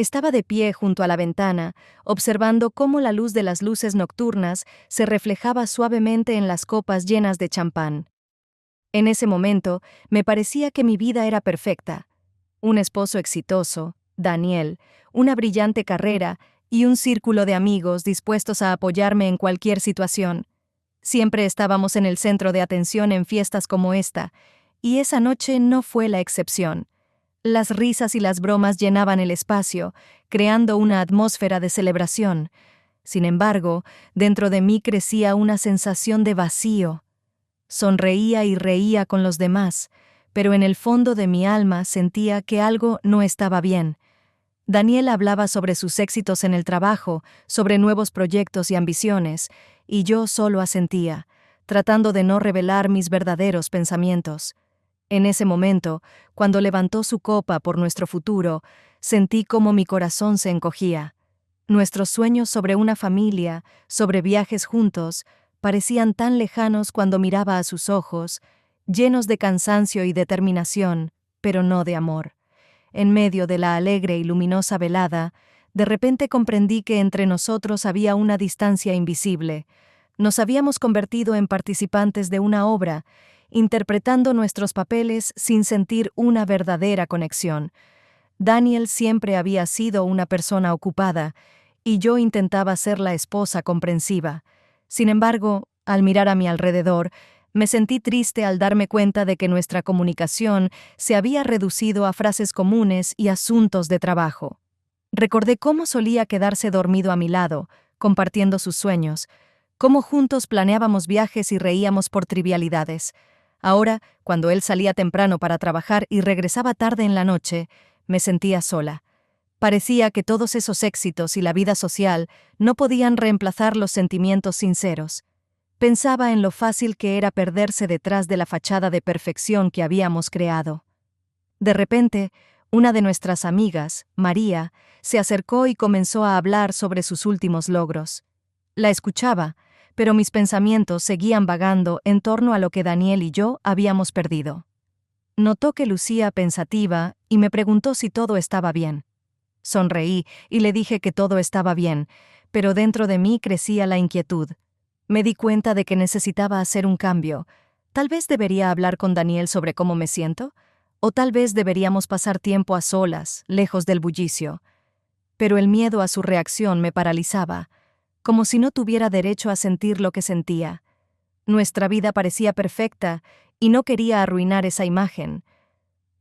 Estaba de pie junto a la ventana, observando cómo la luz de las luces nocturnas se reflejaba suavemente en las copas llenas de champán. En ese momento, me parecía que mi vida era perfecta. Un esposo exitoso, Daniel, una brillante carrera y un círculo de amigos dispuestos a apoyarme en cualquier situación. Siempre estábamos en el centro de atención en fiestas como esta, y esa noche no fue la excepción. Las risas y las bromas llenaban el espacio, creando una atmósfera de celebración. Sin embargo, dentro de mí crecía una sensación de vacío. Sonreía y reía con los demás, pero en el fondo de mi alma sentía que algo no estaba bien. Daniel hablaba sobre sus éxitos en el trabajo, sobre nuevos proyectos y ambiciones, y yo solo asentía, tratando de no revelar mis verdaderos pensamientos. En ese momento, cuando levantó su copa por nuestro futuro, sentí cómo mi corazón se encogía. Nuestros sueños sobre una familia, sobre viajes juntos, parecían tan lejanos cuando miraba a sus ojos, llenos de cansancio y determinación, pero no de amor. En medio de la alegre y luminosa velada, de repente comprendí que entre nosotros había una distancia invisible. Nos habíamos convertido en participantes de una obra, interpretando nuestros papeles sin sentir una verdadera conexión. Daniel siempre había sido una persona ocupada, y yo intentaba ser la esposa comprensiva. Sin embargo, al mirar a mi alrededor, me sentí triste al darme cuenta de que nuestra comunicación se había reducido a frases comunes y asuntos de trabajo. Recordé cómo solía quedarse dormido a mi lado, compartiendo sus sueños, cómo juntos planeábamos viajes y reíamos por trivialidades. Ahora, cuando él salía temprano para trabajar y regresaba tarde en la noche, me sentía sola. Parecía que todos esos éxitos y la vida social no podían reemplazar los sentimientos sinceros. Pensaba en lo fácil que era perderse detrás de la fachada de perfección que habíamos creado. De repente, una de nuestras amigas, María, se acercó y comenzó a hablar sobre sus últimos logros. La escuchaba, pero mis pensamientos seguían vagando en torno a lo que Daniel y yo habíamos perdido. Notó que lucía pensativa y me preguntó si todo estaba bien. Sonreí y le dije que todo estaba bien, pero dentro de mí crecía la inquietud. Me di cuenta de que necesitaba hacer un cambio. Tal vez debería hablar con Daniel sobre cómo me siento, o tal vez deberíamos pasar tiempo a solas, lejos del bullicio. Pero el miedo a su reacción me paralizaba, como si no tuviera derecho a sentir lo que sentía. Nuestra vida parecía perfecta y no quería arruinar esa imagen.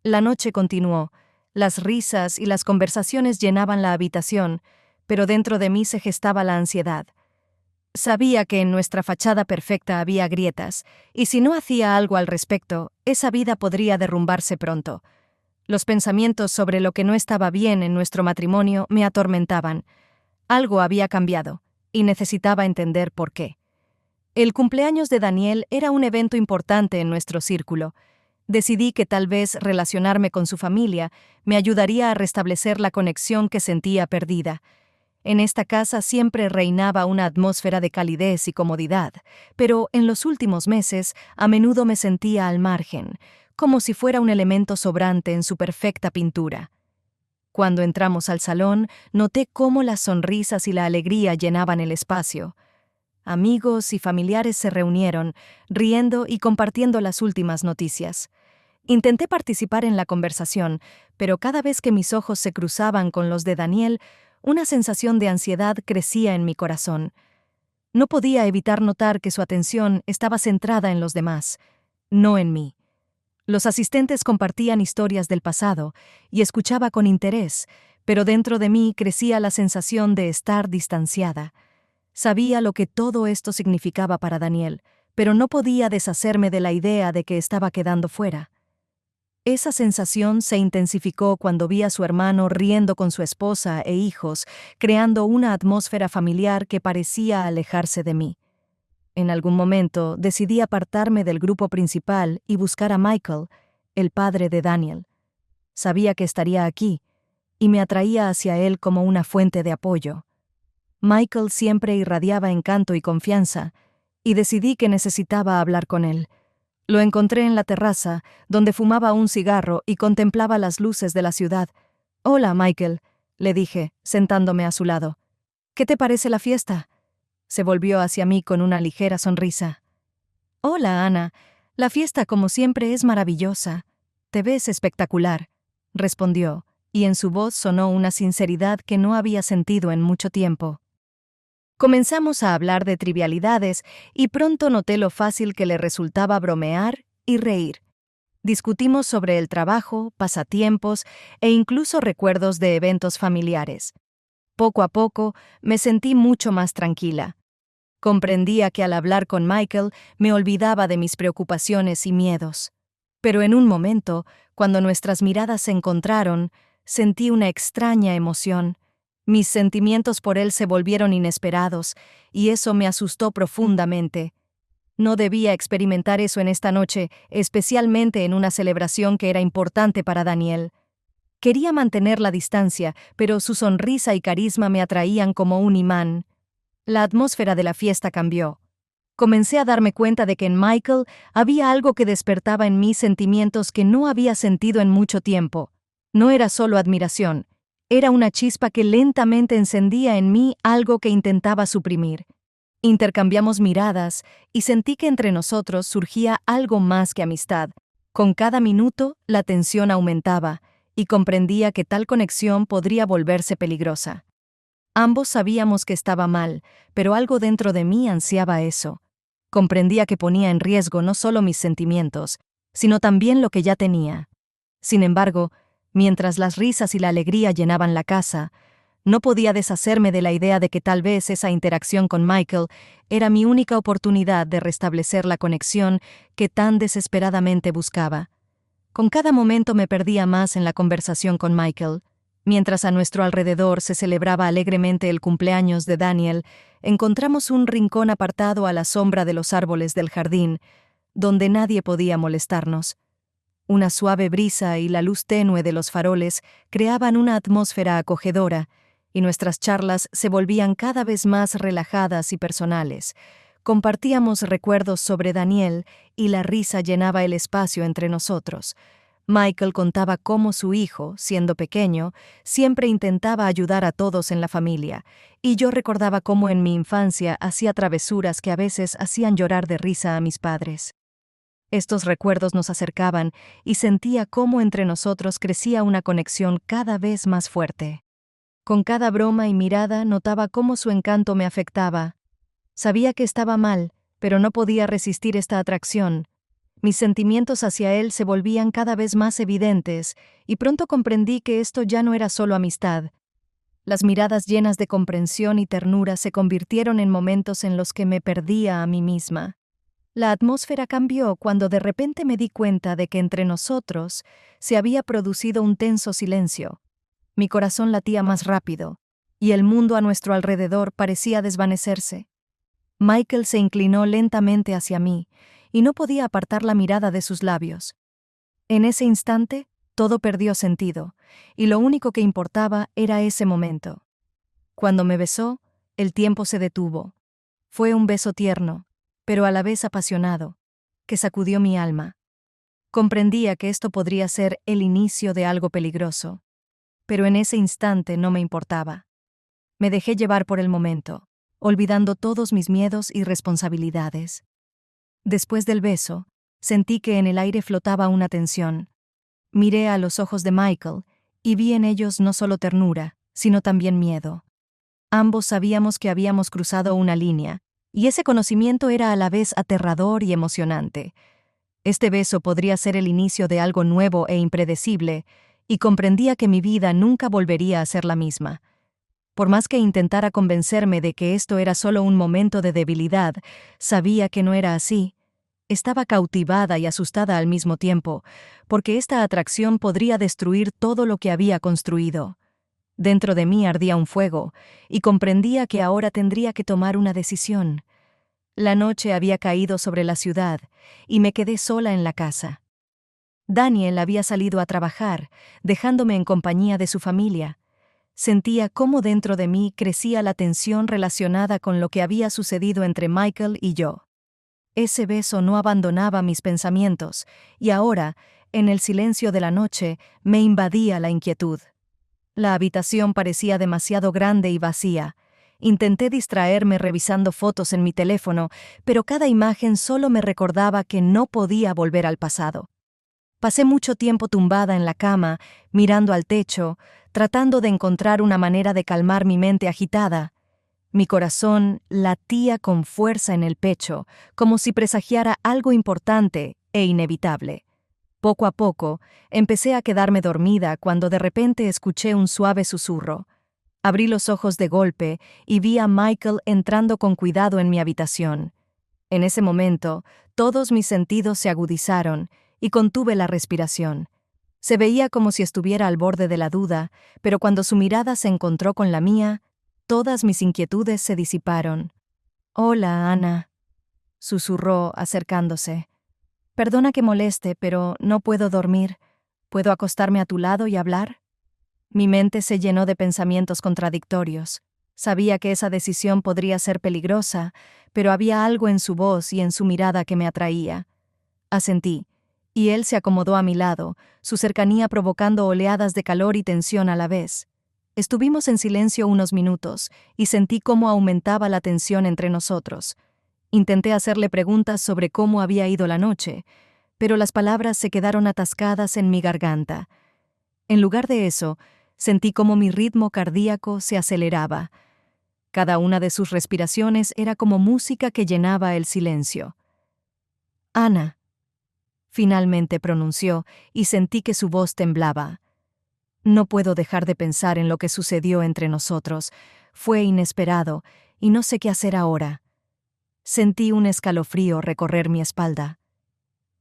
La noche continuó. Las risas y las conversaciones llenaban la habitación, pero dentro de mí se gestaba la ansiedad. Sabía que en nuestra fachada perfecta había grietas, y si no hacía algo al respecto, esa vida podría derrumbarse pronto. Los pensamientos sobre lo que no estaba bien en nuestro matrimonio me atormentaban. Algo había cambiado, y necesitaba entender por qué. El cumpleaños de Daniel era un evento importante en nuestro círculo. Decidí que tal vez relacionarme con su familia me ayudaría a restablecer la conexión que sentía perdida. En esta casa siempre reinaba una atmósfera de calidez y comodidad, pero en los últimos meses a menudo me sentía al margen, como si fuera un elemento sobrante en su perfecta pintura. Cuando entramos al salón, noté cómo las sonrisas y la alegría llenaban el espacio. Amigos y familiares se reunieron, riendo y compartiendo las últimas noticias. Intenté participar en la conversación, pero cada vez que mis ojos se cruzaban con los de Daniel, una sensación de ansiedad crecía en mi corazón. No podía evitar notar que su atención estaba centrada en los demás, no en mí. Los asistentes compartían historias del pasado y escuchaba con interés, pero dentro de mí crecía la sensación de estar distanciada. Sabía lo que todo esto significaba para Daniel, pero no podía deshacerme de la idea de que estaba quedando fuera. Esa sensación se intensificó cuando vi a su hermano riendo con su esposa e hijos, creando una atmósfera familiar que parecía alejarse de mí. En algún momento decidí apartarme del grupo principal y buscar a Michael, el padre de Daniel. Sabía que estaría aquí, y me atraía hacia él como una fuente de apoyo. Michael siempre irradiaba encanto y confianza, y decidí que necesitaba hablar con él. Lo encontré en la terraza, donde fumaba un cigarro y contemplaba las luces de la ciudad. «Hola, Michael», le dije, sentándome a su lado. ¿Qué te parece la fiesta? Se volvió hacia mí con una ligera sonrisa. Hola, Ana. La fiesta, como siempre, es maravillosa. Te ves espectacular, respondió, y en su voz sonó una sinceridad que no había sentido en mucho tiempo. Comenzamos a hablar de trivialidades y pronto noté lo fácil que le resultaba bromear y reír. Discutimos sobre el trabajo, pasatiempos e incluso recuerdos de eventos familiares. Poco a poco me sentí mucho más tranquila. Comprendía que al hablar con Michael me olvidaba de mis preocupaciones y miedos. Pero en un momento, cuando nuestras miradas se encontraron, sentí una extraña emoción. Mis sentimientos por él se volvieron inesperados, y eso me asustó profundamente. No debía experimentar eso en esta noche, especialmente en una celebración que era importante para Daniel. Quería mantener la distancia, pero su sonrisa y carisma me atraían como un imán. La atmósfera de la fiesta cambió. Comencé a darme cuenta de que en Michael había algo que despertaba en mí sentimientos que no había sentido en mucho tiempo. No era solo admiración, era una chispa que lentamente encendía en mí algo que intentaba suprimir. Intercambiamos miradas y sentí que entre nosotros surgía algo más que amistad. Con cada minuto, la tensión aumentaba, y comprendía que tal conexión podría volverse peligrosa. Ambos sabíamos que estaba mal, pero algo dentro de mí ansiaba eso. Comprendía que ponía en riesgo no solo mis sentimientos, sino también lo que ya tenía. Sin embargo, mientras las risas y la alegría llenaban la casa, no podía deshacerme de la idea de que tal vez esa interacción con Michael era mi única oportunidad de restablecer la conexión que tan desesperadamente buscaba. Con cada momento me perdía más en la conversación con Michael. Mientras a nuestro alrededor se celebraba alegremente el cumpleaños de Daniel, encontramos un rincón apartado a la sombra de los árboles del jardín, donde nadie podía molestarnos. Una suave brisa y la luz tenue de los faroles creaban una atmósfera acogedora, y nuestras charlas se volvían cada vez más relajadas y personales. Compartíamos recuerdos sobre Daniel y la risa llenaba el espacio entre nosotros. Michael contaba cómo su hijo, siendo pequeño, siempre intentaba ayudar a todos en la familia, y yo recordaba cómo en mi infancia hacía travesuras que a veces hacían llorar de risa a mis padres. Estos recuerdos nos acercaban y sentía cómo entre nosotros crecía una conexión cada vez más fuerte. Con cada broma y mirada notaba cómo su encanto me afectaba. Sabía que estaba mal, pero no podía resistir esta atracción. Mis sentimientos hacia él se volvían cada vez más evidentes, y pronto comprendí que esto ya no era solo amistad. Las miradas llenas de comprensión y ternura se convirtieron en momentos en los que me perdía a mí misma. La atmósfera cambió cuando de repente me di cuenta de que entre nosotros se había producido un tenso silencio. Mi corazón latía más rápido, y el mundo a nuestro alrededor parecía desvanecerse. Michael se inclinó lentamente hacia mí, y no podía apartar la mirada de sus labios. En ese instante, todo perdió sentido, y lo único que importaba era ese momento. Cuando me besó, el tiempo se detuvo. Fue un beso tierno, pero a la vez apasionado, que sacudió mi alma. Comprendía que esto podría ser el inicio de algo peligroso, pero en ese instante no me importaba. Me dejé llevar por el momento, olvidando todos mis miedos y responsabilidades. Después del beso, sentí que en el aire flotaba una tensión. Miré a los ojos de Michael y vi en ellos no solo ternura, sino también miedo. Ambos sabíamos que habíamos cruzado una línea, y ese conocimiento era a la vez aterrador y emocionante. Este beso podría ser el inicio de algo nuevo e impredecible, y comprendía que mi vida nunca volvería a ser la misma. Por más que intentara convencerme de que esto era solo un momento de debilidad, sabía que no era así. Estaba cautivada y asustada al mismo tiempo, porque esta atracción podría destruir todo lo que había construido. Dentro de mí ardía un fuego, y comprendía que ahora tendría que tomar una decisión. La noche había caído sobre la ciudad, y me quedé sola en la casa. Daniel había salido a trabajar, dejándome en compañía de su familia. Sentía cómo dentro de mí crecía la tensión relacionada con lo que había sucedido entre Michael y yo. Ese beso no abandonaba mis pensamientos, y ahora, en el silencio de la noche, me invadía la inquietud. La habitación parecía demasiado grande y vacía. Intenté distraerme revisando fotos en mi teléfono, pero cada imagen solo me recordaba que no podía volver al pasado. Pasé mucho tiempo tumbada en la cama, mirando al techo, tratando de encontrar una manera de calmar mi mente agitada. Mi corazón latía con fuerza en el pecho, como si presagiara algo importante e inevitable. Poco a poco, empecé a quedarme dormida cuando de repente escuché un suave susurro. Abrí los ojos de golpe y vi a Michael entrando con cuidado en mi habitación. En ese momento, todos mis sentidos se agudizaron y contuve la respiración. Se veía como si estuviera al borde de la duda, pero cuando su mirada se encontró con la mía, todas mis inquietudes se disiparon. «Hola, Ana», susurró acercándose. «Perdona que moleste, pero no puedo dormir. ¿Puedo acostarme a tu lado y hablar?» Mi mente se llenó de pensamientos contradictorios. Sabía que esa decisión podría ser peligrosa, pero había algo en su voz y en su mirada que me atraía. Asentí, y él se acomodó a mi lado, su cercanía provocando oleadas de calor y tensión a la vez. Estuvimos en silencio unos minutos, y sentí cómo aumentaba la tensión entre nosotros. Intenté hacerle preguntas sobre cómo había ido la noche, pero las palabras se quedaron atascadas en mi garganta. En lugar de eso, sentí cómo mi ritmo cardíaco se aceleraba. Cada una de sus respiraciones era como música que llenaba el silencio. «Ana», finalmente pronunció, y sentí que su voz temblaba. No puedo dejar de pensar en lo que sucedió entre nosotros. Fue inesperado, y no sé qué hacer ahora. Sentí un escalofrío recorrer mi espalda.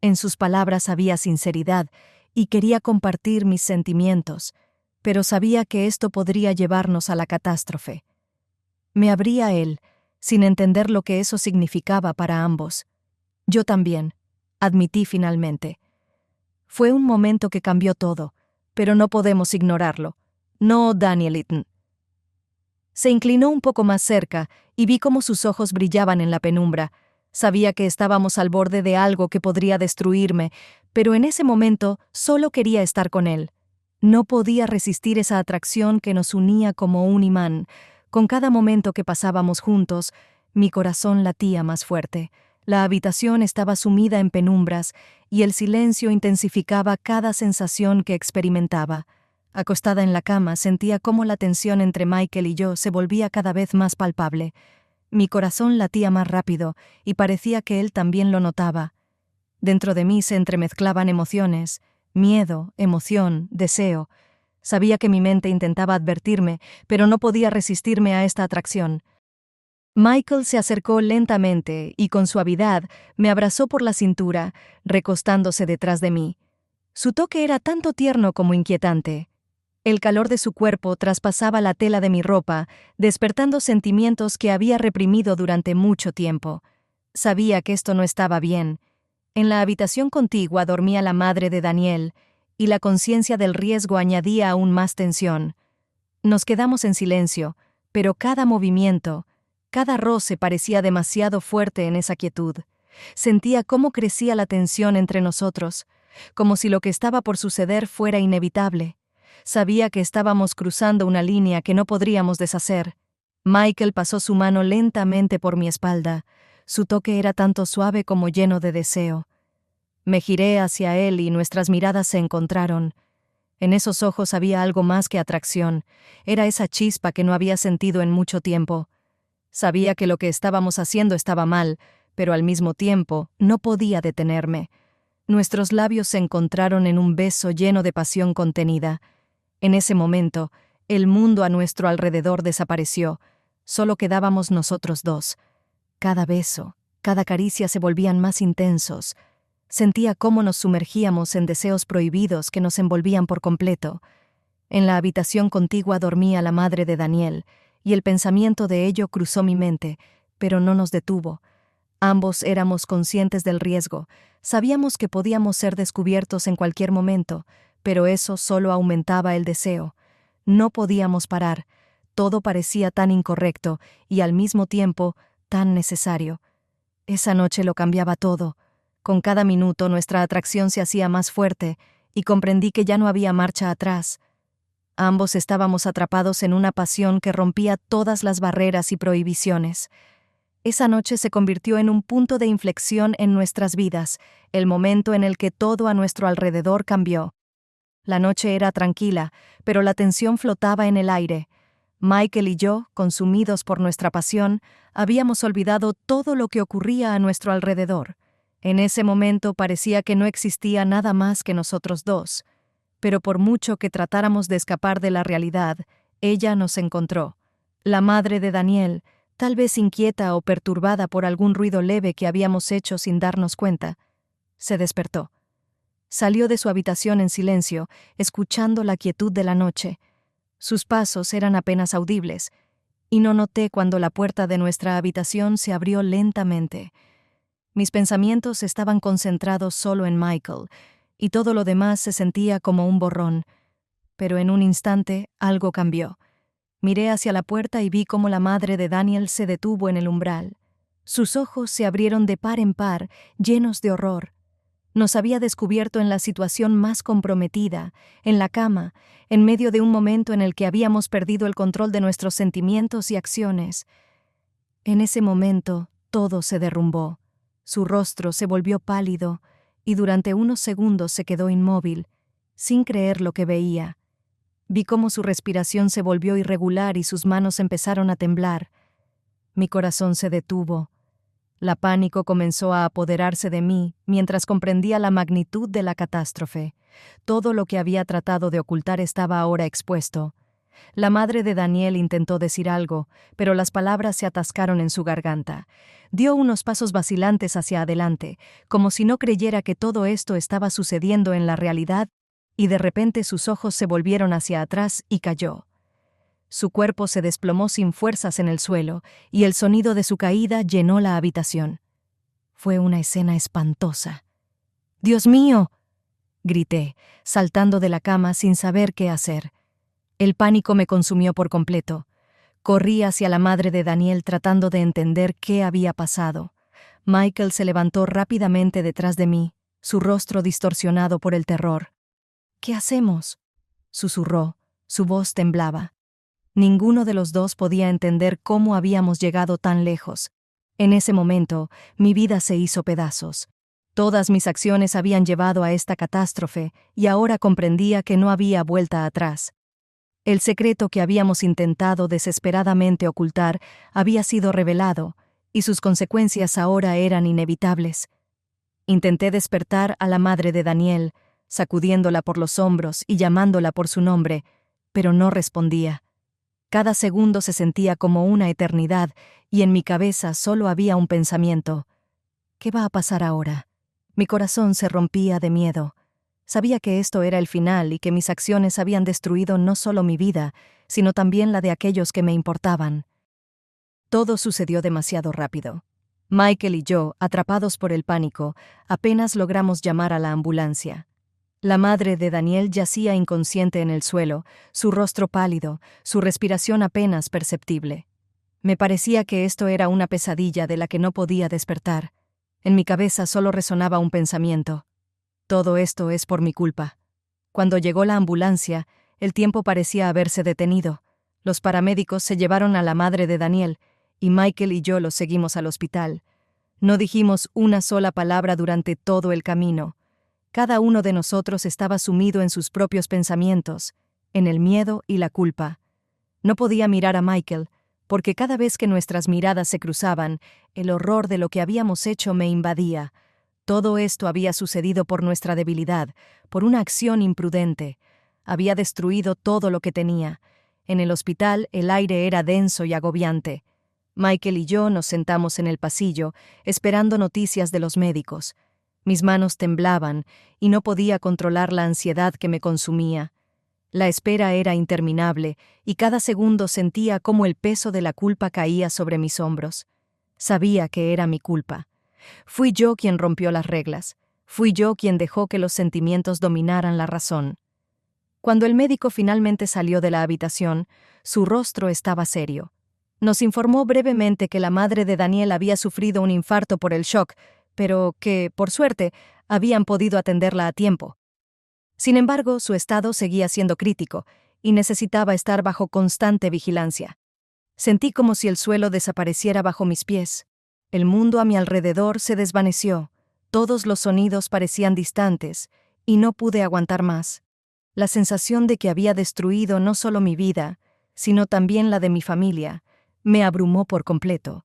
En sus palabras había sinceridad, y quería compartir mis sentimientos, pero sabía que esto podría llevarnos a la catástrofe. Me abrí a él, sin entender lo que eso significaba para ambos. Yo también, admití finalmente. Fue un momento que cambió todo, pero no podemos ignorarlo. No, Danielitn. Se inclinó un poco más cerca y vi cómo sus ojos brillaban en la penumbra. Sabía que estábamos al borde de algo que podría destruirme, pero en ese momento solo quería estar con él. No podía resistir esa atracción que nos unía como un imán. Con cada momento que pasábamos juntos, mi corazón latía más fuerte. La habitación estaba sumida en penumbras y el silencio intensificaba cada sensación que experimentaba. Acostada en la cama, sentía cómo la tensión entre Michael y yo se volvía cada vez más palpable. Mi corazón latía más rápido y parecía que él también lo notaba. Dentro de mí se entremezclaban emociones, miedo, emoción, deseo. Sabía que mi mente intentaba advertirme, pero no podía resistirme a esta atracción. Michael se acercó lentamente y con suavidad me abrazó por la cintura, recostándose detrás de mí. Su toque era tanto tierno como inquietante. El calor de su cuerpo traspasaba la tela de mi ropa, despertando sentimientos que había reprimido durante mucho tiempo. Sabía que esto no estaba bien. En la habitación contigua dormía la madre de Daniel, y la conciencia del riesgo añadía aún más tensión. Nos quedamos en silencio, pero cada movimiento, cada roce parecía demasiado fuerte en esa quietud. Sentía cómo crecía la tensión entre nosotros, como si lo que estaba por suceder fuera inevitable. Sabía que estábamos cruzando una línea que no podríamos deshacer. Michael pasó su mano lentamente por mi espalda. Su toque era tanto suave como lleno de deseo. Me giré hacia él y nuestras miradas se encontraron. En esos ojos había algo más que atracción. Era esa chispa que no había sentido en mucho tiempo. Sabía que lo que estábamos haciendo estaba mal, pero al mismo tiempo no podía detenerme. Nuestros labios se encontraron en un beso lleno de pasión contenida. En ese momento, el mundo a nuestro alrededor desapareció. Solo quedábamos nosotros dos. Cada beso, cada caricia se volvían más intensos. Sentía cómo nos sumergíamos en deseos prohibidos que nos envolvían por completo. En la habitación contigua dormía la madre de Daniel, y el pensamiento de ello cruzó mi mente, pero no nos detuvo. Ambos éramos conscientes del riesgo. Sabíamos que podíamos ser descubiertos en cualquier momento, pero eso solo aumentaba el deseo. No podíamos parar. Todo parecía tan incorrecto y al mismo tiempo tan necesario. Esa noche lo cambiaba todo. Con cada minuto nuestra atracción se hacía más fuerte y comprendí que ya no había marcha atrás. Ambos estábamos atrapados en una pasión que rompía todas las barreras y prohibiciones. Esa noche se convirtió en un punto de inflexión en nuestras vidas, el momento en el que todo a nuestro alrededor cambió. La noche era tranquila, pero la tensión flotaba en el aire. Michael y yo, consumidos por nuestra pasión, habíamos olvidado todo lo que ocurría a nuestro alrededor. En ese momento parecía que no existía nada más que nosotros dos. Pero por mucho que tratáramos de escapar de la realidad, ella nos encontró. La madre de Daniel, tal vez inquieta o perturbada por algún ruido leve que habíamos hecho sin darnos cuenta, se despertó. Salió de su habitación en silencio, escuchando la quietud de la noche. Sus pasos eran apenas audibles, y no noté cuando la puerta de nuestra habitación se abrió lentamente. Mis pensamientos estaban concentrados solo en Michael, y todo lo demás se sentía como un borrón. Pero en un instante algo cambió. Miré hacia la puerta y vi cómo la madre de Daniel se detuvo en el umbral. Sus ojos se abrieron de par en par, llenos de horror. Nos había descubierto en la situación más comprometida, en la cama, en medio de un momento en el que habíamos perdido el control de nuestros sentimientos y acciones. En ese momento, todo se derrumbó. Su rostro se volvió pálido, y durante unos segundos se quedó inmóvil, sin creer lo que veía. Vi cómo su respiración se volvió irregular y sus manos empezaron a temblar. Mi corazón se detuvo. La pánico comenzó a apoderarse de mí mientras comprendía la magnitud de la catástrofe. Todo lo que había tratado de ocultar estaba ahora expuesto. La madre de Daniel intentó decir algo, pero las palabras se atascaron en su garganta. Dio unos pasos vacilantes hacia adelante, como si no creyera que todo esto estaba sucediendo en la realidad, y de repente sus ojos se volvieron hacia atrás y cayó. Su cuerpo se desplomó sin fuerzas en el suelo, y el sonido de su caída llenó la habitación. Fue una escena espantosa. «¡Dios mío!», grité, saltando de la cama sin saber qué hacer. El pánico me consumió por completo. Corrí hacia la madre de Daniel tratando de entender qué había pasado. Michael se levantó rápidamente detrás de mí, su rostro distorsionado por el terror. «¿Qué hacemos?», susurró, su voz temblaba. Ninguno de los dos podía entender cómo habíamos llegado tan lejos. En ese momento, mi vida se hizo pedazos. Todas mis acciones habían llevado a esta catástrofe y ahora comprendía que no había vuelta atrás. El secreto que habíamos intentado desesperadamente ocultar había sido revelado, y sus consecuencias ahora eran inevitables. Intenté despertar a la madre de Daniel, sacudiéndola por los hombros y llamándola por su nombre, pero no respondía. Cada segundo se sentía como una eternidad, y en mi cabeza solo había un pensamiento. ¿Qué va a pasar ahora? Mi corazón se rompía de miedo. Sabía que esto era el final y que mis acciones habían destruido no solo mi vida, sino también la de aquellos que me importaban. Todo sucedió demasiado rápido. Michael y yo, atrapados por el pánico, apenas logramos llamar a la ambulancia. La madre de Daniel yacía inconsciente en el suelo, su rostro pálido, su respiración apenas perceptible. Me parecía que esto era una pesadilla de la que no podía despertar. En mi cabeza solo resonaba un pensamiento. Todo esto es por mi culpa. Cuando llegó la ambulancia, el tiempo parecía haberse detenido. Los paramédicos se llevaron a la madre de Daniel, y Michael y yo los seguimos al hospital. No dijimos una sola palabra durante todo el camino. Cada uno de nosotros estaba sumido en sus propios pensamientos, en el miedo y la culpa. No podía mirar a Michael, porque cada vez que nuestras miradas se cruzaban, el horror de lo que habíamos hecho me invadía. Todo esto había sucedido por nuestra debilidad, por una acción imprudente. Había destruido todo lo que tenía. En el hospital el aire era denso y agobiante. Michael y yo nos sentamos en el pasillo, esperando noticias de los médicos. Mis manos temblaban y no podía controlar la ansiedad que me consumía. La espera era interminable y cada segundo sentía cómo el peso de la culpa caía sobre mis hombros. Sabía que era mi culpa. Fui yo quien rompió las reglas. Fui yo quien dejó que los sentimientos dominaran la razón. Cuando el médico finalmente salió de la habitación, su rostro estaba serio. Nos informó brevemente que la madre de Daniel había sufrido un infarto por el shock, pero que, por suerte, habían podido atenderla a tiempo. Sin embargo, su estado seguía siendo crítico, y necesitaba estar bajo constante vigilancia. Sentí como si el suelo desapareciera bajo mis pies. El mundo a mi alrededor se desvaneció, todos los sonidos parecían distantes, y no pude aguantar más. La sensación de que había destruido no solo mi vida, sino también la de mi familia, me abrumó por completo.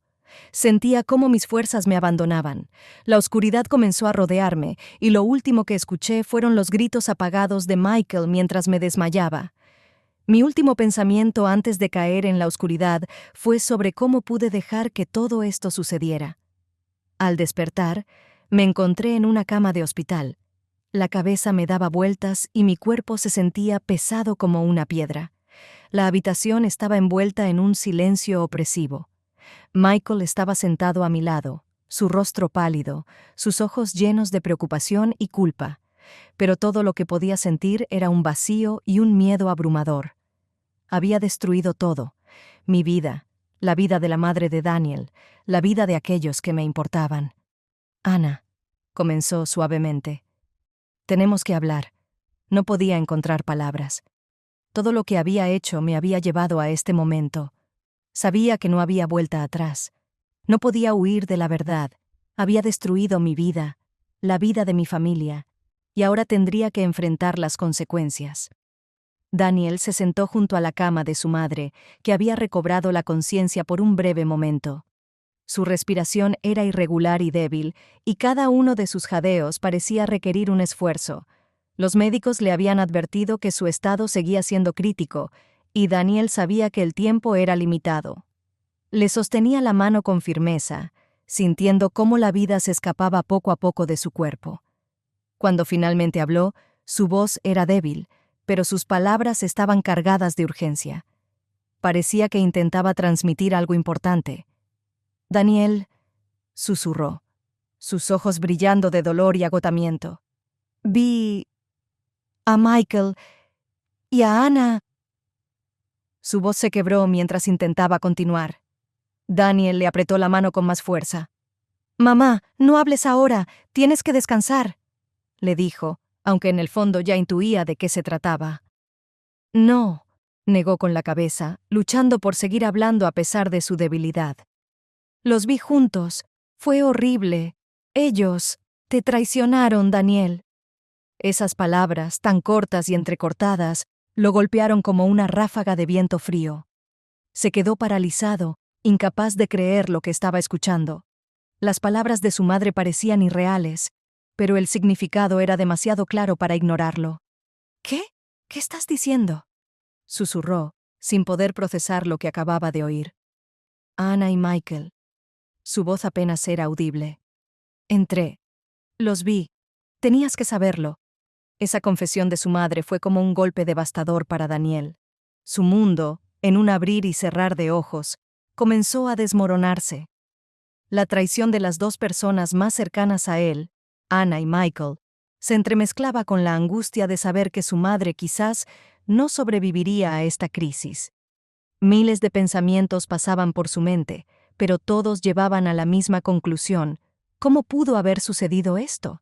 Sentía cómo mis fuerzas me abandonaban. La oscuridad comenzó a rodearme, y lo último que escuché fueron los gritos apagados de Michael mientras me desmayaba. Mi último pensamiento antes de caer en la oscuridad fue sobre cómo pude dejar que todo esto sucediera. Al despertar, me encontré en una cama de hospital. La cabeza me daba vueltas y mi cuerpo se sentía pesado como una piedra. La habitación estaba envuelta en un silencio opresivo. Michael estaba sentado a mi lado, su rostro pálido, sus ojos llenos de preocupación y culpa. Pero todo lo que podía sentir era un vacío y un miedo abrumador. Había destruido todo: mi vida, la vida de la madre de Daniel, la vida de aquellos que me importaban. «Ana», comenzó suavemente, «tenemos que hablar». No podía encontrar palabras. Todo lo que había hecho me había llevado a este momento. Sabía que no había vuelta atrás. No podía huir de la verdad. Había destruido mi vida, la vida de mi familia, y ahora tendría que enfrentar las consecuencias. Daniel se sentó junto a la cama de su madre, que había recobrado la conciencia por un breve momento. Su respiración era irregular y débil, y cada uno de sus jadeos parecía requerir un esfuerzo. Los médicos le habían advertido que su estado seguía siendo crítico, y Daniel sabía que el tiempo era limitado. Le sostenía la mano con firmeza, sintiendo cómo la vida se escapaba poco a poco de su cuerpo. Cuando finalmente habló, su voz era débil, pero sus palabras estaban cargadas de urgencia. Parecía que intentaba transmitir algo importante. «Daniel», susurró, sus ojos brillando de dolor y agotamiento. «Vi a Michael y a Ana». Su voz se quebró mientras intentaba continuar. Daniel le apretó la mano con más fuerza. «Mamá, no hables ahora, tienes que descansar», le dijo, aunque en el fondo ya intuía de qué se trataba. «No», negó con la cabeza, luchando por seguir hablando a pesar de su debilidad. «Los vi juntos. Fue horrible. Ellos te traicionaron, Daniel». Esas palabras, tan cortas y entrecortadas, lo golpearon como una ráfaga de viento frío. Se quedó paralizado, incapaz de creer lo que estaba escuchando. Las palabras de su madre parecían irreales, pero el significado era demasiado claro para ignorarlo. «¿Qué? ¿Qué estás diciendo?», susurró, sin poder procesar lo que acababa de oír. «Ana y Michael». Su voz apenas era audible. «Entré. Los vi. Tenías que saberlo». Esa confesión de su madre fue como un golpe devastador para Daniel. Su mundo, en un abrir y cerrar de ojos, comenzó a desmoronarse. La traición de las dos personas más cercanas a él, Ana y Michael, se entremezclaba con la angustia de saber que su madre quizás no sobreviviría a esta crisis. Miles de pensamientos pasaban por su mente, pero todos llevaban a la misma conclusión: ¿cómo pudo haber sucedido esto?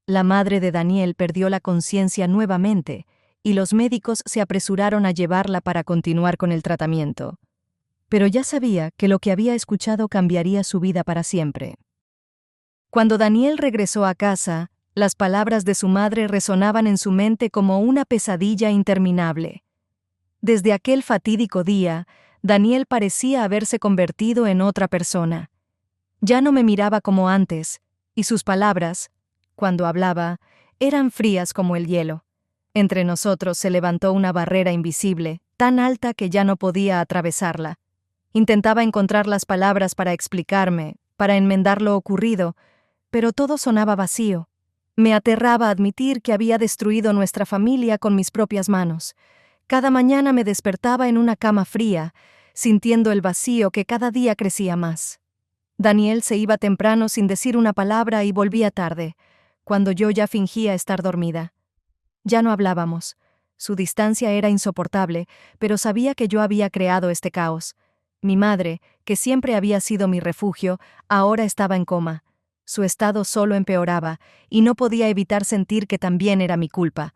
La madre de Daniel perdió la conciencia nuevamente, y los médicos se apresuraron a llevarla para continuar con el tratamiento. Pero ya sabía que lo que había escuchado cambiaría su vida para siempre. Cuando Daniel regresó a casa, las palabras de su madre resonaban en su mente como una pesadilla interminable. Desde aquel fatídico día, Daniel parecía haberse convertido en otra persona. Ya no me miraba como antes, y sus palabras, cuando hablaba, eran frías como el hielo. Entre nosotros se levantó una barrera invisible, tan alta que ya no podía atravesarla. Intentaba encontrar las palabras para explicarme, para enmendar lo ocurrido, pero todo sonaba vacío. Me aterraba admitir que había destruido nuestra familia con mis propias manos. Cada mañana me despertaba en una cama fría, sintiendo el vacío que cada día crecía más. Daniel se iba temprano sin decir una palabra y volvía tarde, cuando yo ya fingía estar dormida. Ya no hablábamos. Su distancia era insoportable, pero sabía que yo había creado este caos. Mi madre, que siempre había sido mi refugio, ahora estaba en coma. Su estado solo empeoraba, y no podía evitar sentir que también era mi culpa.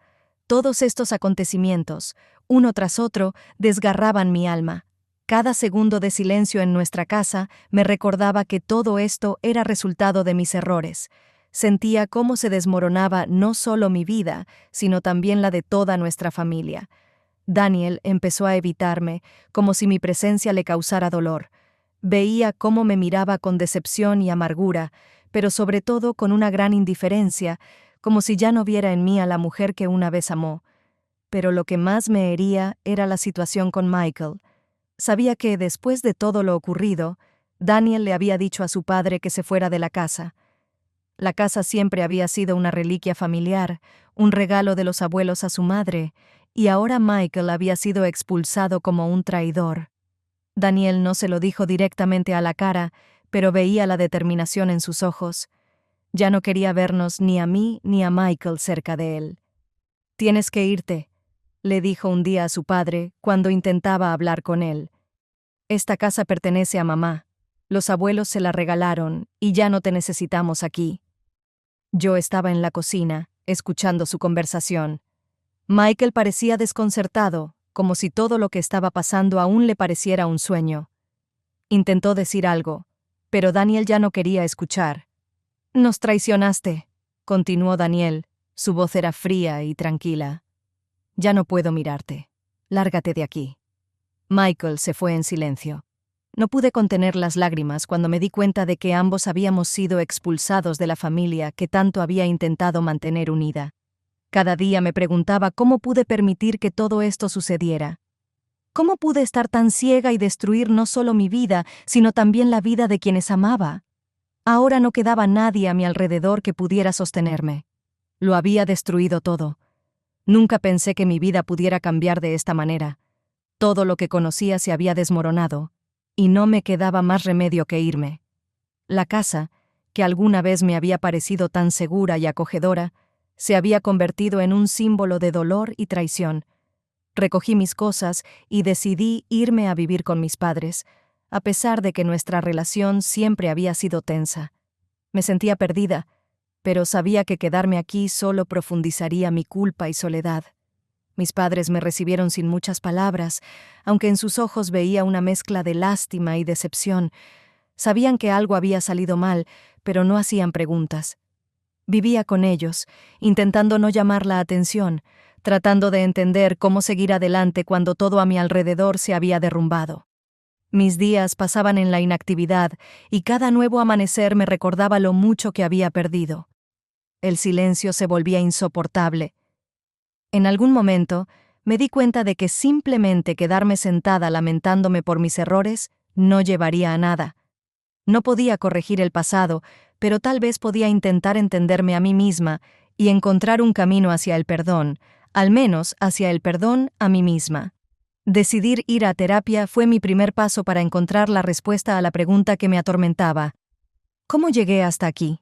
Todos estos acontecimientos, uno tras otro, desgarraban mi alma. Cada segundo de silencio en nuestra casa me recordaba que todo esto era resultado de mis errores. Sentía cómo se desmoronaba no solo mi vida, sino también la de toda nuestra familia. Daniel empezó a evitarme, como si mi presencia le causara dolor. Veía cómo me miraba con decepción y amargura, pero sobre todo con una gran indiferencia, como si ya no viera en mí a la mujer que una vez amó. Pero lo que más me hería era la situación con Michael. Sabía que, después de todo lo ocurrido, Daniel le había dicho a su padre que se fuera de la casa. La casa siempre había sido una reliquia familiar, un regalo de los abuelos a su madre, y ahora Michael había sido expulsado como un traidor. Daniel no se lo dijo directamente a la cara, pero veía la determinación en sus ojos. Ya no quería vernos ni a mí ni a Michael cerca de él. «Tienes que irte», le dijo un día a su padre cuando intentaba hablar con él. «Esta casa pertenece a mamá. Los abuelos se la regalaron y ya no te necesitamos aquí». Yo estaba en la cocina, escuchando su conversación. Michael parecía desconcertado, como si todo lo que estaba pasando aún le pareciera un sueño. Intentó decir algo, pero Daniel ya no quería escuchar. «Nos traicionaste», continuó Daniel. Su voz era fría y tranquila. «Ya no puedo mirarte. Lárgate de aquí». Michael se fue en silencio. No pude contener las lágrimas cuando me di cuenta de que ambos habíamos sido expulsados de la familia que tanto había intentado mantener unida. Cada día me preguntaba cómo pude permitir que todo esto sucediera. ¿Cómo pude estar tan ciega y destruir no solo mi vida, sino también la vida de quienes amaba? Ahora no quedaba nadie a mi alrededor que pudiera sostenerme. Lo había destruido todo. Nunca pensé que mi vida pudiera cambiar de esta manera. Todo lo que conocía se había desmoronado, y no me quedaba más remedio que irme. La casa, que alguna vez me había parecido tan segura y acogedora, se había convertido en un símbolo de dolor y traición. Recogí mis cosas y decidí irme a vivir con mis padres, a pesar de que nuestra relación siempre había sido tensa. Me sentía perdida, pero sabía que quedarme aquí solo profundizaría mi culpa y soledad. Mis padres me recibieron sin muchas palabras, aunque en sus ojos veía una mezcla de lástima y decepción. Sabían que algo había salido mal, pero no hacían preguntas. Vivía con ellos, intentando no llamar la atención, tratando de entender cómo seguir adelante cuando todo a mi alrededor se había derrumbado. Mis días pasaban en la inactividad y cada nuevo amanecer me recordaba lo mucho que había perdido. El silencio se volvía insoportable. En algún momento, me di cuenta de que simplemente quedarme sentada lamentándome por mis errores no llevaría a nada. No podía corregir el pasado, pero tal vez podía intentar entenderme a mí misma y encontrar un camino hacia el perdón, al menos hacia el perdón a mí misma. Decidir ir a terapia fue mi primer paso para encontrar la respuesta a la pregunta que me atormentaba. ¿Cómo llegué hasta aquí?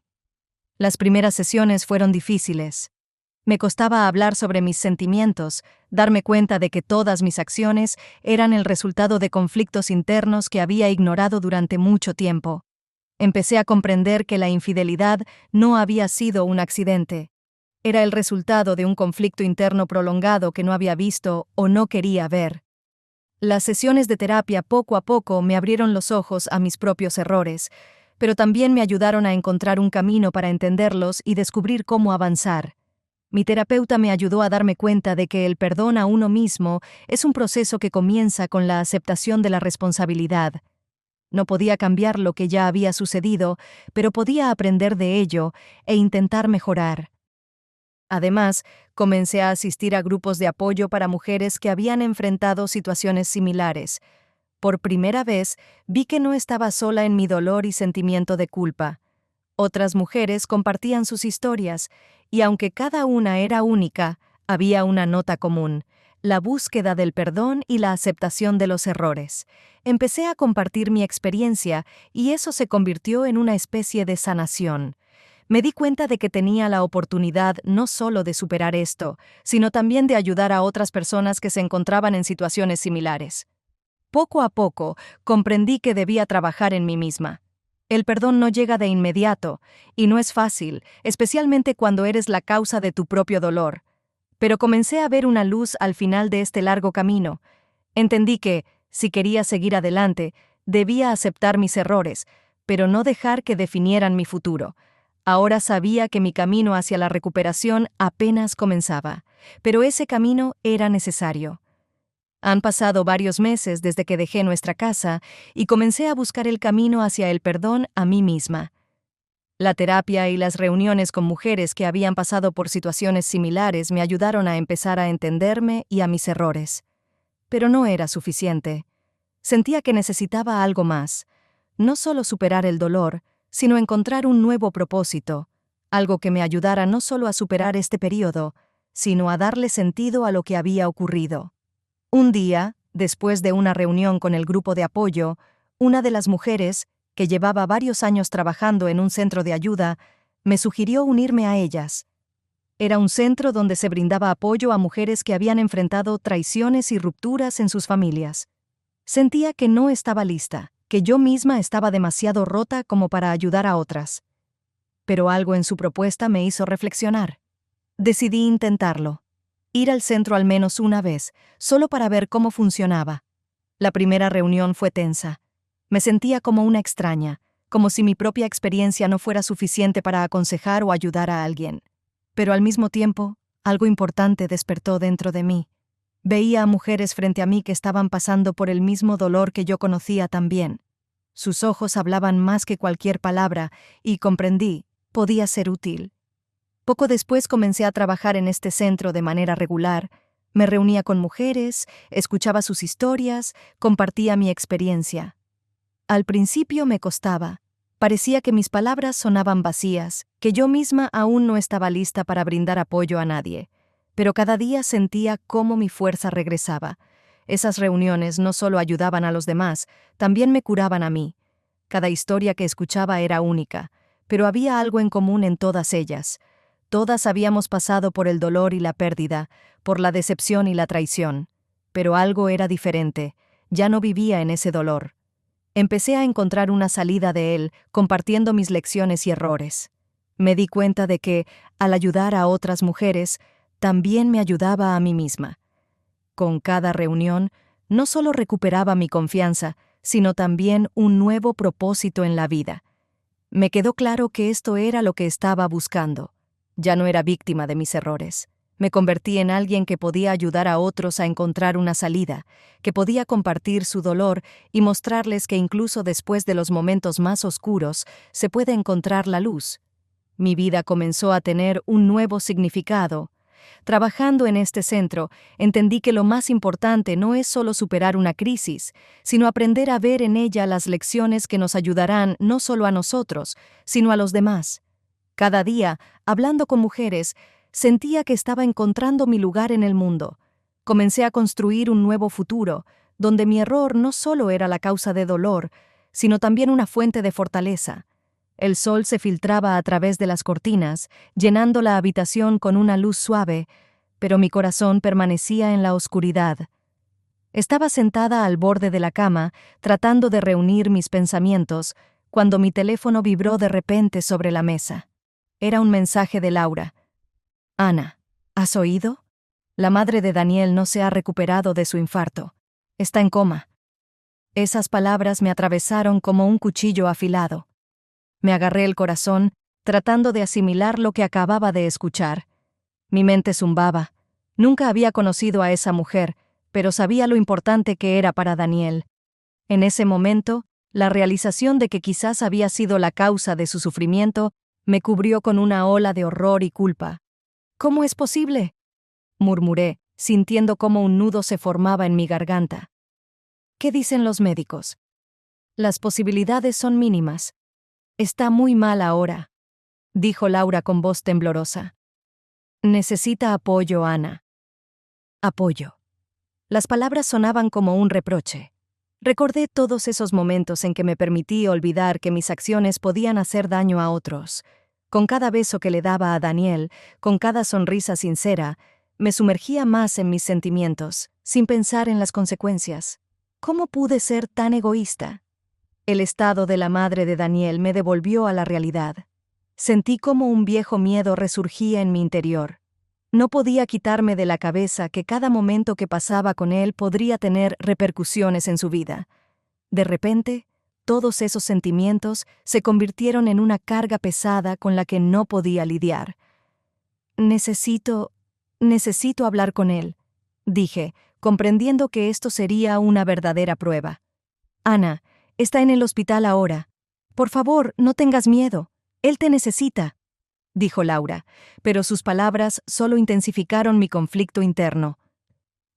Las primeras sesiones fueron difíciles. Me costaba hablar sobre mis sentimientos, darme cuenta de que todas mis acciones eran el resultado de conflictos internos que había ignorado durante mucho tiempo. Empecé a comprender que la infidelidad no había sido un accidente. Era el resultado de un conflicto interno prolongado que no había visto o no quería ver. Las sesiones de terapia poco a poco me abrieron los ojos a mis propios errores, pero también me ayudaron a encontrar un camino para entenderlos y descubrir cómo avanzar. Mi terapeuta me ayudó a darme cuenta de que el perdón a uno mismo es un proceso que comienza con la aceptación de la responsabilidad. No podía cambiar lo que ya había sucedido, pero podía aprender de ello e intentar mejorar. Además, comencé a asistir a grupos de apoyo para mujeres que habían enfrentado situaciones similares. Por primera vez, vi que no estaba sola en mi dolor y sentimiento de culpa. Otras mujeres compartían sus historias, y aunque cada una era única, había una nota común: la búsqueda del perdón y la aceptación de los errores. Empecé a compartir mi experiencia, y eso se convirtió en una especie de sanación. Me di cuenta de que tenía la oportunidad no solo de superar esto, sino también de ayudar a otras personas que se encontraban en situaciones similares. Poco a poco, comprendí que debía trabajar en mí misma. El perdón no llega de inmediato, y no es fácil, especialmente cuando eres la causa de tu propio dolor. Pero comencé a ver una luz al final de este largo camino. Entendí que, si quería seguir adelante, debía aceptar mis errores, pero no dejar que definieran mi futuro. Ahora sabía que mi camino hacia la recuperación apenas comenzaba, pero ese camino era necesario. Han pasado varios meses desde que dejé nuestra casa y comencé a buscar el camino hacia el perdón a mí misma. La terapia y las reuniones con mujeres que habían pasado por situaciones similares me ayudaron a empezar a entenderme y a mis errores. Pero no era suficiente. Sentía que necesitaba algo más. No solo superar el dolor, sino encontrar un nuevo propósito, algo que me ayudara no solo a superar este periodo, sino a darle sentido a lo que había ocurrido. Un día, después de una reunión con el grupo de apoyo, una de las mujeres, que llevaba varios años trabajando en un centro de ayuda, me sugirió unirme a ellas. Era un centro donde se brindaba apoyo a mujeres que habían enfrentado traiciones y rupturas en sus familias. Sentía que no estaba lista, que yo misma estaba demasiado rota como para ayudar a otras. Pero algo en su propuesta me hizo reflexionar. Decidí intentarlo. Ir al centro al menos una vez, solo para ver cómo funcionaba. La primera reunión fue tensa. Me sentía como una extraña, como si mi propia experiencia no fuera suficiente para aconsejar o ayudar a alguien. Pero al mismo tiempo, algo importante despertó dentro de mí. Veía a mujeres frente a mí que estaban pasando por el mismo dolor que yo conocía también. Sus ojos hablaban más que cualquier palabra, y comprendí, podía ser útil. Poco después comencé a trabajar en este centro de manera regular. Me reunía con mujeres, escuchaba sus historias, compartía mi experiencia. Al principio me costaba. Parecía que mis palabras sonaban vacías, que yo misma aún no estaba lista para brindar apoyo a nadie. Pero cada día sentía cómo mi fuerza regresaba. Esas reuniones no solo ayudaban a los demás, también me curaban a mí. Cada historia que escuchaba era única, pero había algo en común en todas ellas. Todas habíamos pasado por el dolor y la pérdida, por la decepción y la traición. Pero algo era diferente. Ya no vivía en ese dolor. Empecé a encontrar una salida de él, compartiendo mis lecciones y errores. Me di cuenta de que, al ayudar a otras mujeres, también me ayudaba a mí misma. Con cada reunión, no solo recuperaba mi confianza, sino también un nuevo propósito en la vida. Me quedó claro que esto era lo que estaba buscando. Ya no era víctima de mis errores. Me convertí en alguien que podía ayudar a otros a encontrar una salida, que podía compartir su dolor y mostrarles que incluso después de los momentos más oscuros se puede encontrar la luz. Mi vida comenzó a tener un nuevo significado. Trabajando en este centro, entendí que lo más importante no es solo superar una crisis, sino aprender a ver en ella las lecciones que nos ayudarán no solo a nosotros, sino a los demás. Cada día, hablando con mujeres, sentía que estaba encontrando mi lugar en el mundo. Comencé a construir un nuevo futuro, donde mi error no solo era la causa de dolor, sino también una fuente de fortaleza. El sol se filtraba a través de las cortinas, llenando la habitación con una luz suave, pero mi corazón permanecía en la oscuridad. Estaba sentada al borde de la cama, tratando de reunir mis pensamientos, cuando mi teléfono vibró de repente sobre la mesa. Era un mensaje de Laura. Ana, ¿has oído? La madre de Daniel no se ha recuperado de su infarto. Está en coma. Esas palabras me atravesaron como un cuchillo afilado. Me agarré el corazón, tratando de asimilar lo que acababa de escuchar. Mi mente zumbaba. Nunca había conocido a esa mujer, pero sabía lo importante que era para Daniel. En ese momento, la realización de que quizás había sido la causa de su sufrimiento me cubrió con una ola de horror y culpa. ¿Cómo es posible?, murmuré, sintiendo cómo un nudo se formaba en mi garganta. ¿Qué dicen los médicos? Las posibilidades son mínimas. Está muy mal ahora, dijo Laura con voz temblorosa. Necesita apoyo, Ana. Apoyo. Las palabras sonaban como un reproche. Recordé todos esos momentos en que me permití olvidar que mis acciones podían hacer daño a otros. Con cada beso que le daba a Daniel, con cada sonrisa sincera, me sumergía más en mis sentimientos, sin pensar en las consecuencias. ¿Cómo pude ser tan egoísta? El estado de la madre de Daniel me devolvió a la realidad. Sentí como un viejo miedo resurgía en mi interior. No podía quitarme de la cabeza que cada momento que pasaba con él podría tener repercusiones en su vida. De repente, todos esos sentimientos se convirtieron en una carga pesada con la que no podía lidiar. Necesito hablar con él, dije, comprendiendo que esto sería una verdadera prueba. Ana, está en el hospital ahora. Por favor, no tengas miedo. Él te necesita, dijo Laura, pero sus palabras solo intensificaron mi conflicto interno.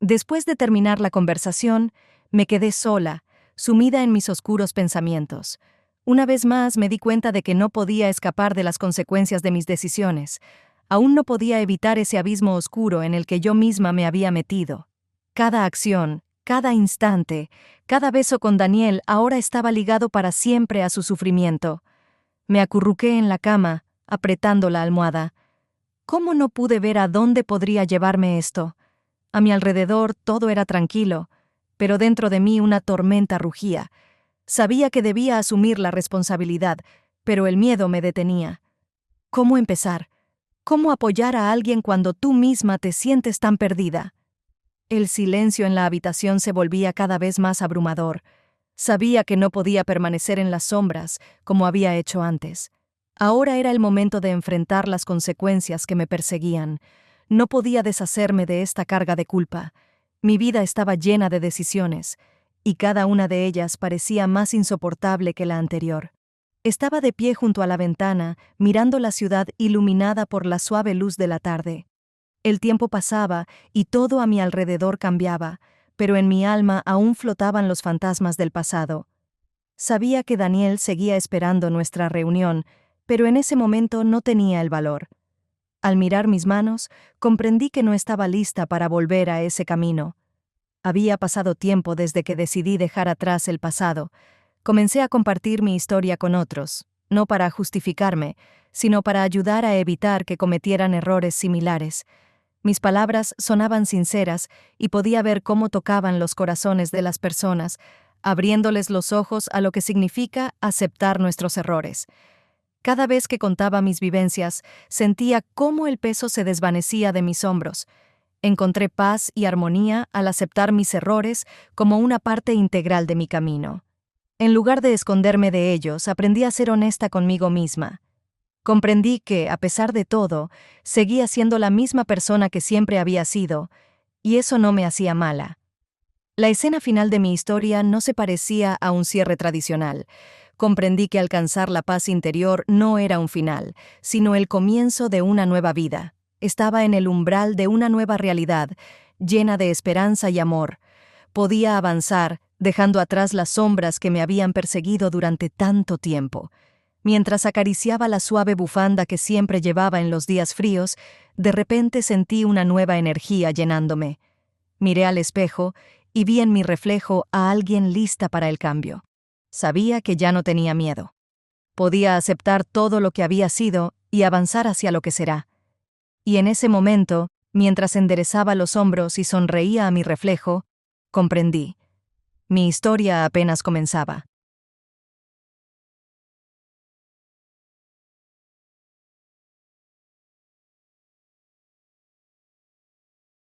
Después de terminar la conversación, me quedé sola, sumida en mis oscuros pensamientos. Una vez más me di cuenta de que no podía escapar de las consecuencias de mis decisiones. Aún no podía evitar ese abismo oscuro en el que yo misma me había metido. Cada acción, cada instante, cada beso con Daniel ahora estaba ligado para siempre a su sufrimiento. Me acurruqué en la cama, apretando la almohada. ¿Cómo no pude ver a dónde podría llevarme esto? A mi alrededor todo era tranquilo, pero dentro de mí una tormenta rugía. Sabía que debía asumir la responsabilidad, pero el miedo me detenía. ¿Cómo empezar? ¿Cómo apoyar a alguien cuando tú misma te sientes tan perdida? El silencio en la habitación se volvía cada vez más abrumador. Sabía que no podía permanecer en las sombras, como había hecho antes. Ahora era el momento de enfrentar las consecuencias que me perseguían. No podía deshacerme de esta carga de culpa. Mi vida estaba llena de decisiones, y cada una de ellas parecía más insoportable que la anterior. Estaba de pie junto a la ventana, mirando la ciudad iluminada por la suave luz de la tarde. El tiempo pasaba y todo a mi alrededor cambiaba, pero en mi alma aún flotaban los fantasmas del pasado. Sabía que Daniel seguía esperando nuestra reunión, pero en ese momento no tenía el valor. Al mirar mis manos, comprendí que no estaba lista para volver a ese camino. Había pasado tiempo desde que decidí dejar atrás el pasado. Comencé a compartir mi historia con otros, no para justificarme, sino para ayudar a evitar que cometieran errores similares. Mis palabras sonaban sinceras y podía ver cómo tocaban los corazones de las personas, abriéndoles los ojos a lo que significa aceptar nuestros errores. Cada vez que contaba mis vivencias, sentía cómo el peso se desvanecía de mis hombros. Encontré paz y armonía al aceptar mis errores como una parte integral de mi camino. En lugar de esconderme de ellos, aprendí a ser honesta conmigo misma. Comprendí que, a pesar de todo, seguía siendo la misma persona que siempre había sido, y eso no me hacía mala. La escena final de mi historia no se parecía a un cierre tradicional. Comprendí que alcanzar la paz interior no era un final, sino el comienzo de una nueva vida. Estaba en el umbral de una nueva realidad, llena de esperanza y amor. Podía avanzar, dejando atrás las sombras que me habían perseguido durante tanto tiempo. Mientras acariciaba la suave bufanda que siempre llevaba en los días fríos, de repente sentí una nueva energía llenándome. Miré al espejo y vi en mi reflejo a alguien lista para el cambio. Sabía que ya no tenía miedo. Podía aceptar todo lo que había sido y avanzar hacia lo que será. Y en ese momento, mientras enderezaba los hombros y sonreía a mi reflejo, comprendí. Mi historia apenas comenzaba.